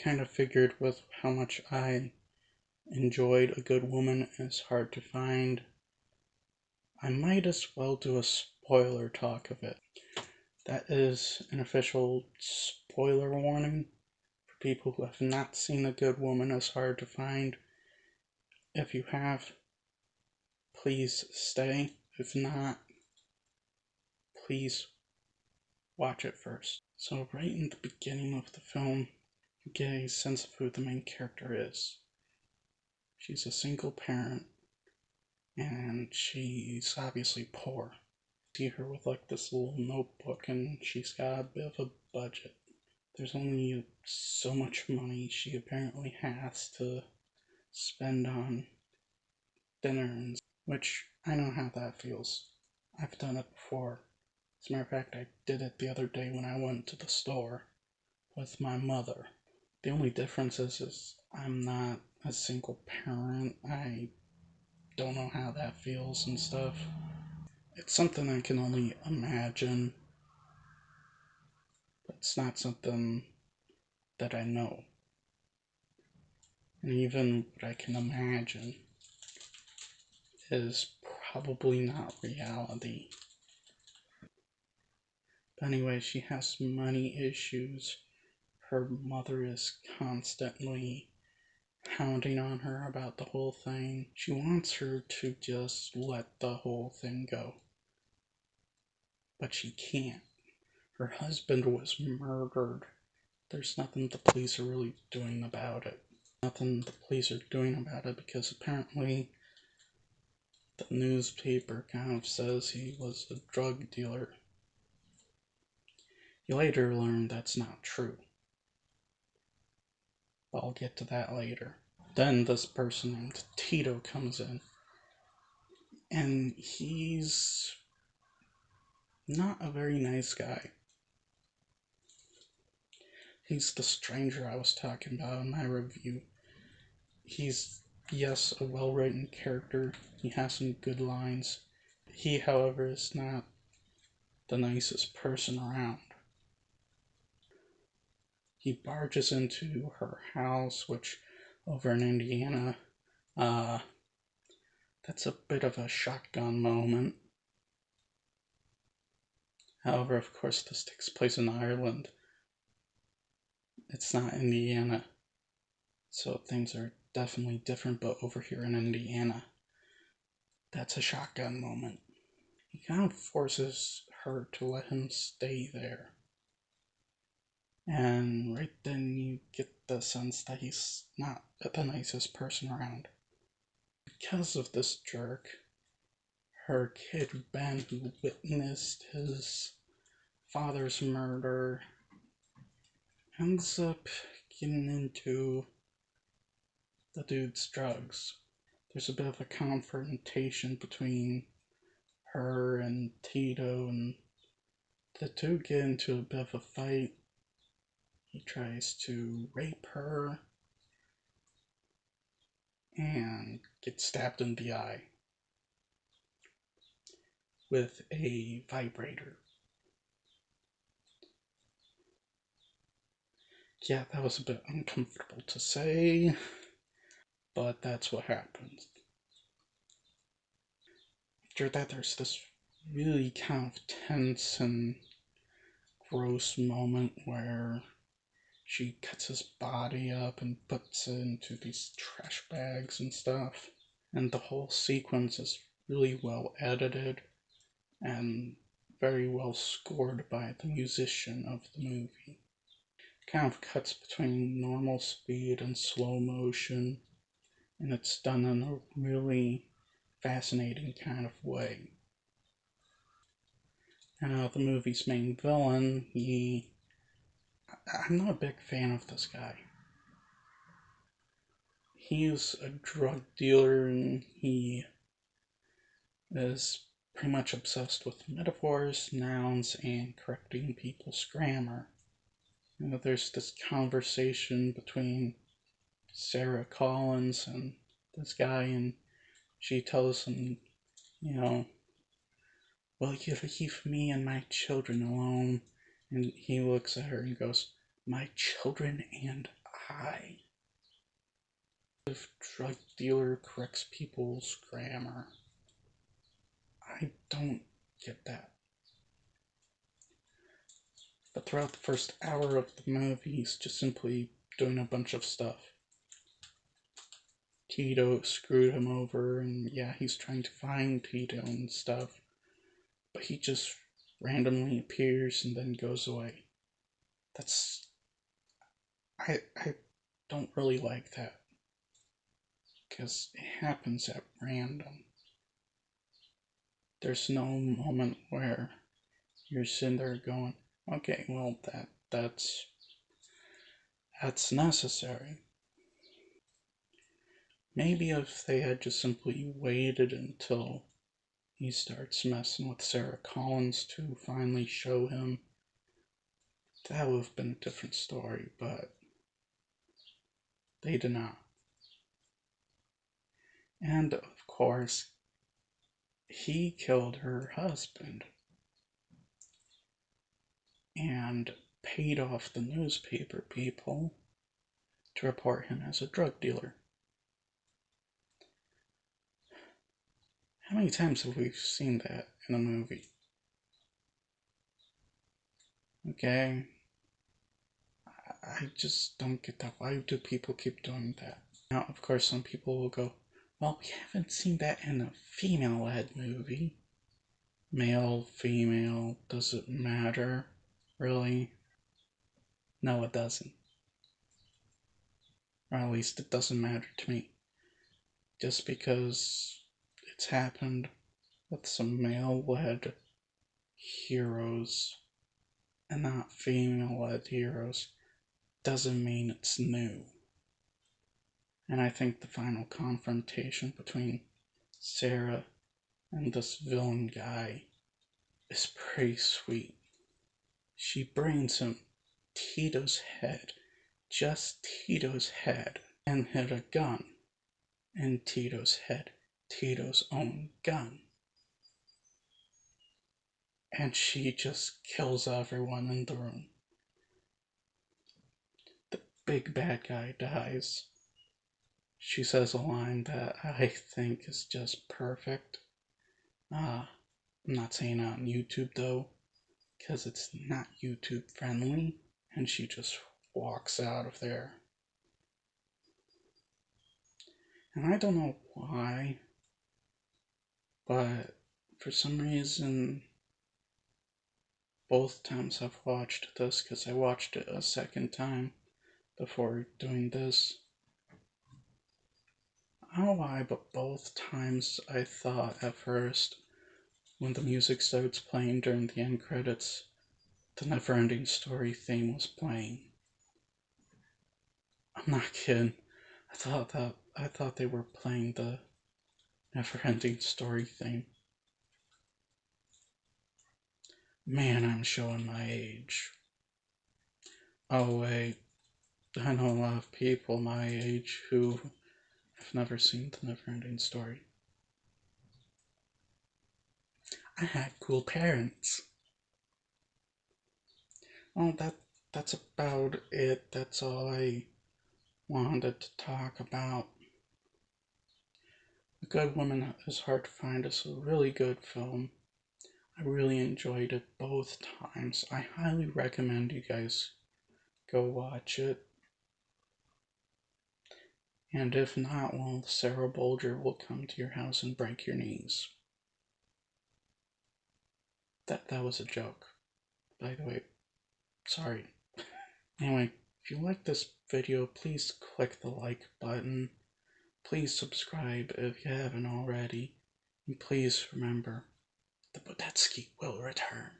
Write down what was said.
kind of figured with how much I enjoyed A Good Woman Is Hard to Find, I might as well do a spoiler talk of it. That is an official spoiler warning for people who have not seen A Good Woman Is Hard to Find. If you have, please stay. If not, please watch it first. So right in the beginning of the film, you get a sense of who the main character is. She's a single parent, and she's obviously poor. See her with like this little notebook, and she's got a bit of a budget. There's only so much money she apparently has to spend on dinner, which I know how that feels. I've done it before. As a matter of fact, I did it the other day when I went to the store with my mother. The only difference is I'm not a single parent. I don't know how that feels and stuff. It's something I can only imagine. But it's not something that I know. And even what I can imagine is probably not reality. But anyway, she has money issues. Her mother is constantly hounding on her about the whole thing. She wants her to just let the whole thing go. But she can't. Her husband was murdered. There's nothing the police are really doing about it. Nothing the police are doing about it because apparently the newspaper kind of says he was a drug dealer. You later learn that's not true. But I'll get to that later. Then this person named Tito comes in. And he's not a very nice guy. He's the stranger I was talking about in my review. He's, yes, a well-written character. He has some good lines. He, however, is not the nicest person around. He barges into her house, which over in Indiana, that's a bit of a shotgun moment. However, of course, this takes place in Ireland. It's not Indiana. So things are definitely different, but over here in Indiana, that's a shotgun moment. He kind of forces her to let him stay there. And right then you get the sense that he's not the nicest person around. Because of this jerk, her kid Ben, who witnessed his father's murder, ends up getting into the dude's drugs. There's a bit of a confrontation between her and Tito, and the two get into a bit of a fight. He tries to rape her and gets stabbed in the eye with a vibrator. Yeah, that was a bit uncomfortable to say, but that's what happens. After that, there's this really kind of tense and gross moment where she cuts his body up and puts it into these trash bags and stuff. And the whole sequence is really well edited and very well scored by the musician of the movie. Kind of cuts between normal speed and slow motion, and it's done in a really fascinating kind of way. Now, the movie's main villain, I'm not a big fan of this guy. He's a drug dealer and he is pretty much obsessed with metaphors, nouns, and correcting people's grammar. There's this conversation between Sarah Collins and this guy, and she tells him, will you leave me and my children alone? And he looks at her and goes, my children and high. If drug dealer corrects people's grammar. I don't get that. But throughout the first hour of the movie, he's just simply doing a bunch of stuff. Tito screwed him over, and yeah, he's trying to find Tito and stuff. But he just randomly appears and then goes away. I don't really like that. Because it happens at random. There's no moment where you're sitting there going, okay, well that's necessary. Maybe if they had just simply waited until he starts messing with Sarah Collins to finally show him, that would have been a different story, but they did not. And of course, he killed her husband and paid off the newspaper people to report him as a drug dealer. How many times have we seen that in a movie? Okay? I just don't get that. Why do people keep doing that? Now, of course, some people will go, well, we haven't seen that in a female-led movie. Male, female, does it matter? Really? No, it doesn't. Or at least it doesn't matter to me. Just because it's happened with some male-led heroes and not female-led heroes doesn't mean it's new. And I think the final confrontation between Sarah and this villain guy is pretty sweet. She brings him Tito's head, just Tito's head, and hid a gun in Tito's head, Tito's own gun. And she just kills everyone in the room. The big bad guy dies. She says a line that I think is just perfect. I'm not saying it on YouTube though, because it's not YouTube friendly, and she just walks out of there. And I don't know why, but for some reason, both times I've watched this, because I watched it a second time before doing this. I don't know why, but both times I thought at first, when the music starts playing during the end credits, the Neverending Story theme was playing. I'm not kidding. I thought they were playing the Neverending Story theme. Man, I'm showing my age. Oh wait, I know a lot of people my age who have never seen the Neverending Story. I had cool parents. Well, that's about it. That's all I wanted to talk about. A Good Woman is Hard to Find is a really good film. I really enjoyed it both times. I highly recommend you guys go watch it. And if not, well, Sarah Bolger will come to your house and break your knees. That was a joke, by the way. Sorry. Anyway, if you like this video, please click the like button. Please subscribe if you haven't already. And please remember, the Bodetsky will return.